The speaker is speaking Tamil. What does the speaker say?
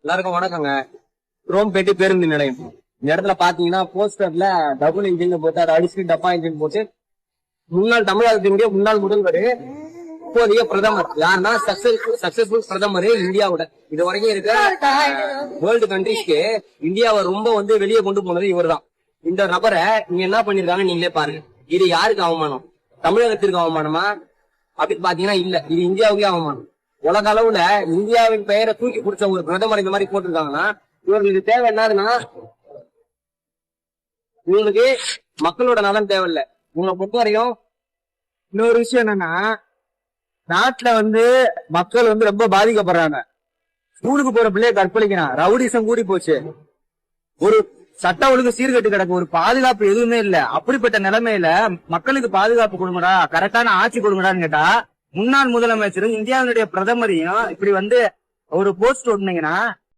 எல்லாருக்கும் வணக்கங்க. குரோம்பேட்டு பேருந்து நிலையம். இந்த இடத்துல பாத்தீங்கன்னா போஸ்டர்ல டபுள் இன்ஜின் போட்டு அதை அடிச்சு டப்பா இன்ஜின் போட்டு முன்னாள் தமிழகத்தினுடைய முன்னாள் முதல்வர் இப்போதைய பிரதமர் யாருன்னா சக்சஸ்ஃபுல் பிரதமர் இந்தியாவோட இது வரைக்கும் இருக்க வேர்ல்டு கண்ட்ரிஸ்க்கு இந்தியாவை ரொம்ப வெளியே கொண்டு போனது இவர் தான். இந்த நபரை நீங்க என்ன பண்ணிருக்காங்க நீங்களே பாருங்க. இது யாருக்கு அவமானம்? தமிழகத்திற்கு அவமானமா அப்படின்னு பாத்தீங்கன்னா இல்ல, இது இந்தியாவுக்கே அவமானம். உலக அளவுல இந்தியாவின் பெயரை தூக்கி பிடிச்ச ஒரு பிரதமர் இந்த மாதிரி போட்டிருக்காங்கன்னா இவர்களுக்கு தேவை என்னதுன்னா இவங்களுக்கு மக்களோட நலன் தேவையில்லை. உங்களை பொறுத்த வரையும் இன்னொரு விஷயம் என்னன்னா, நாட்டுல மக்கள் ரொம்ப பாதிக்கப்படுறாங்க. ஸ்கூலுக்கு போற பிள்ளைய கற்பழிக்கிறான், ரவுடிசம் கூடி போச்சு, ஒரு சட்ட ஒழுங்கு சீர்கட்டு கிடக்கு, ஒரு பாதுகாப்பு எதுவுமே இல்ல. அப்படிப்பட்ட நிலைமையில மக்களுக்கு பாதுகாப்பு கொடுங்கடா, கரெக்டான ஆட்சி கொடுங்கடான்னு கேட்டா முன்னாள் முதலமைச்சரும் இந்தியாவினுடைய பிரதமரையும் இப்படி ஒரு போஸ்ட் ஓட்டுனீங்கன்னா